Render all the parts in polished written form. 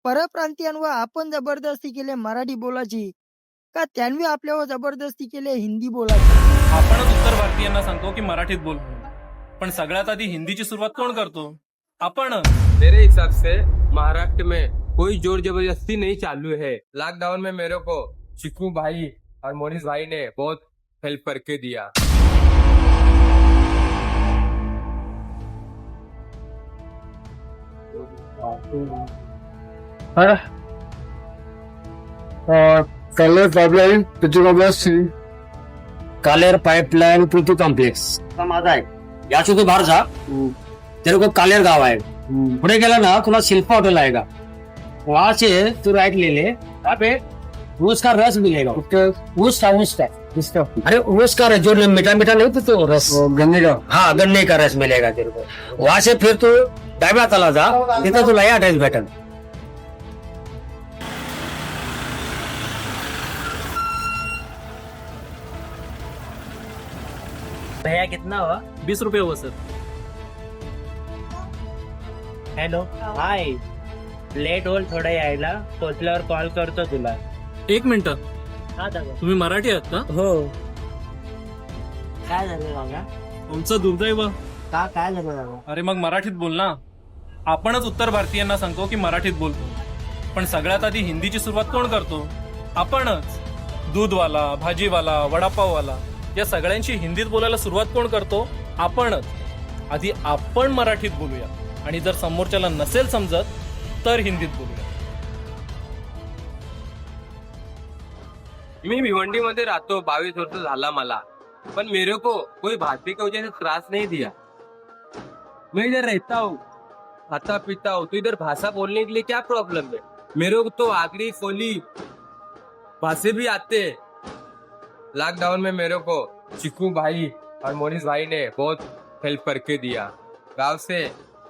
परप्रांतीयांवर आपण जबरदस्ती केले मराठी बोलायची का त्यांनी आपल्यावर जबरदस्ती केले हिंदी बोलायची? आपणच उत्तर भारतीयांना सांगतो की मराठीत बोल, पण सगळ्यात आधी हिंदीची सुरुवात कोण करतो? आपण. मेरे हिसाब से महाराष्ट्र में कोई जोर जबरदस्ती नहीं चालू है। लॉकडाउन में मेरे को चिकू भाई और मोनिस भाई ने बहुत हेल्प करके दिया। कलर पाइपलाइन पृथ्वी कॉम्प्लेक्स, कालेर पाइपलाइन पृथ्वी कॉम्प्लेक्स माझा आहे। याच्या तू बाहेर जा, तेरे को कालेर गाव आहे, पुढे गेला ना तुला शिल्पा होटल आएगा, वहां से तू राइट ले ले, वहाँ पे उसका रस मिलेगा। उसका अरे उसका रस जो मीठा मीठा नहीं तो रस गन्ने का। हाँ गन्ने का रस मिलेगा तेरे को। वहां से फिर तू डायबा तला जा, तिथं तुला या ड्रेस भेटल। भैया कितना हुआ? 20 रुपये हो सर। हॅलो हाय, लेट होईल थोडं यायला, पोचल्यावर कॉल करतो तुला। 1 मिनिट, हा दादा। तुम्ही मराठी आहात का? हो। काय झालं बाबा? तुमचं दुर्दैव। का काय झालं बाबा? अरे मग मराठीत बोल ना। आपणच उत्तर भारतीयांना सांगतो की मराठीत बोलतो, पण सगळ्यात आधी हिंदीची सुरुवात कोण करतो? आपणच। दूधवाला, भाजीवाला, वडापाववाला या सगळ्यांची हिंदीत बोलायला सुरुवात कोण करतो? आपणच। आधी आपण मराठीत बोलूया, आणि जर समोरच्याला नसेल समजत तर हिंदीत बोलूया। मी भिवंडी मध्ये राहतो, 22 वर्ष झाला मला, पण मेरे को कोई भारतीय की वजह से त्रास नहीं दिया। मैं इधर रहता हूँ, खाता पीता हूँ, तो इधर भाषा बोलने के लिए क्या प्रॉब्लम है? मेरे को तो आगरी कोली भाषा भी आते हैं। लॉकडाउन में मेरे को चिकू भाई और मोनिस भाई ने बहुत हेल्प करके दिया, गांव से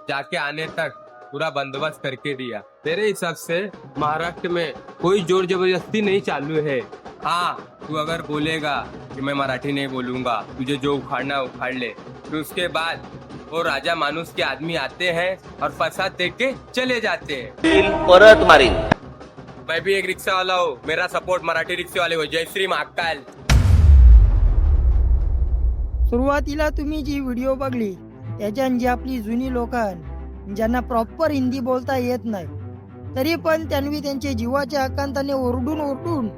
जाके आने तक पूरा बंदोबस्त करके दिया। मेरे हिसाब से महाराष्ट्र में कोई जोर जबरदस्ती नहीं चालू है। हाँ, तू अगर बोलेगा कि मैं मराठी नहीं बोलूंगा, तुझे जो उखाड़ना उखाड़ ले, तो उसके बाद वो राजा मानुस के आदमी आते हैं और फसाद दे के चले जाते हैं। परत मारीन। मैं भी एक रिक्शा वाला हूँ, मेरा सपोर्ट मराठी रिक्शे वाले हो। जय श्री महाकाल। सुरुवातीला तुम्ही जी व्हिडिओ बघली त्याच्यान जी आपली जुनी लोक ज्यांना प्रॉपर हिंदी बोलता येत नाही, तरी पण त्यांनी त्यांचे जीवाच्या हक्कांताने ओरडून ओरडून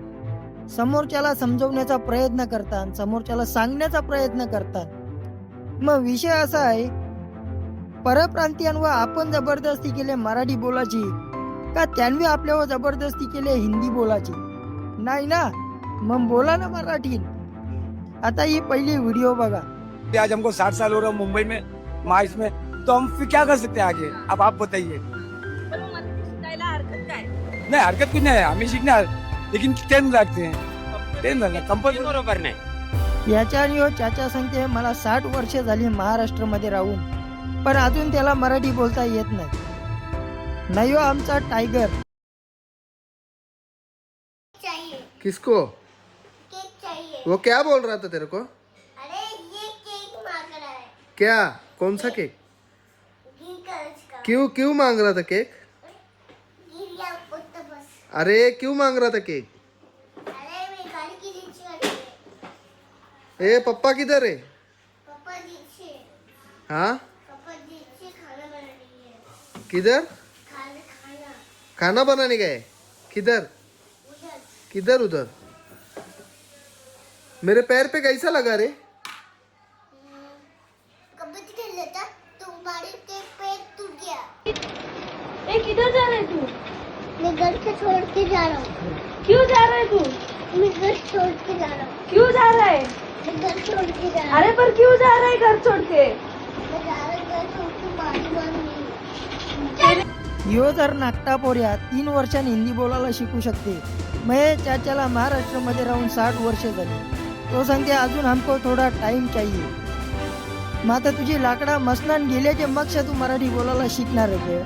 समोरच्याला समजवण्याचा प्रयत्न करतात, समोरच्याला सांगण्याचा प्रयत्न करतात। मग विषय असा आहे, परप्रांतीयांवर आपण जबरदस्ती केले मराठी बोलायची का त्यांनी आपल्यावर जबरदस्ती केले हिंदी बोलायची? नाही ना, मग बोला ना मराठीत। आता ही पहिली वीडियो बघा। आज हमको 60 साल हो रहा है मुंबई में, मार्च में, तो हम फिर क्या कर सकते हैं आगे? अब आप बताइए। नहीं हरकत की नहीं है, हमें सीखना है, लेकिन 10 लागते हैं, 10 लागते कंपल्सरी बरोबर नाही। याच्या आणि हो चाचा सांगते मला 60 वर्ष झाली महाराष्ट्रामध्ये राहून, पण अजून त्याला मराठी बोलता येत नाही। नाही हो आमचा टायगर। किसको? केक चाहिए। वो क्या बोल रहा था तेरे को? अरे ये केक मांग रहा है। क्या? कौन सा केक? घी का। क्यों क्यों मांग रहा था केक? घी या ऑक्टोपस। अरे क्यों मांग रहा था केक? अरे मेरी गाड़ी की नीचे वाली है। ए पप्पा किधर है? पापा नीचे। हाँ पापा नीचे खाना बना रही है। किधर? खाना। खाना बनाने गए? किधर? उधर। किधर उधर? मेरे पैर पे कैसा लगा रे? कबड्डी खेल लेता तो हमारे के पैर टूट गया। ए किधर जा रहा है तू? मैं घर से छोड़ के जा रहा हूँ। क्यों जा रहा है तू? मैं घर छोड़ के जा रहा हूँ। क्यों जा रहा है? मैं घर छोड़ के जा रहा हूँ। अरे पर क्यों जा रहा है घर छोड़ के? मैं जा रहा हूँ घर छोड़ के, मालूम यो जर नागटा पोऱ्या 3 वर्षांनी हिंदी बोलायला शिकू शकते। महेश चाचाला महाराष्ट्रामध्ये राहून 60 वर्ष झाली, तो सांगते अजून हमको थोडा टाइम चाहिए। मग आता तुझी लाकडा मसनान गेल्याचे मग तू मराठी बोलायला शिकणार आहे।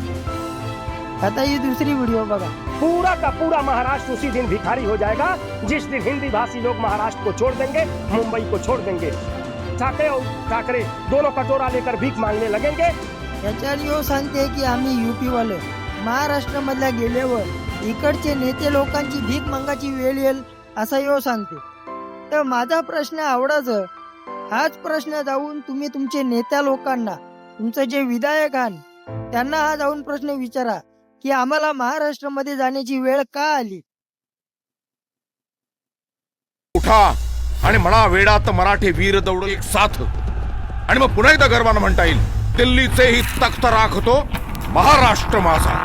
आता ही दुसरी व्हिडिओ बघा। पूरा का पूरा महाराष्ट्र उसी दिन भिखारी हो जाएगा जिस दिन हिंदी भाषी लोग महाराष्ट्र को छोड़ देंगे, मुंबई को छोड़ देंगे। ठाकरे दोनों कटोरा लेकर भीख मांगने लगेंगे। याच्याने यो सांगते की आम्ही युपी वाले महाराष्ट्रामधल्या गेल्यावर इकडचे नेते लोकांची भीक मंगाची वेळ येईल असा यो सांगते. तर माझा प्रश्न आवडाच, हाच प्रश्न जाऊन तुम्ही तुमचे नेत्या लोकांना, तुमचं जे विधायक आहात त्यांना हा जाऊन प्रश्न विचारा की आम्हाला महाराष्ट्रामध्ये जाण्याची वेळ का आली. उठा आणि म्हणा वेडात मराठे वीर दौड एक साथ, आणि मग पुन्हा एकदा गर्वानं म्हणता येईल दिल्लीचे ही तख्त राखतो महाराष्ट्र माझा.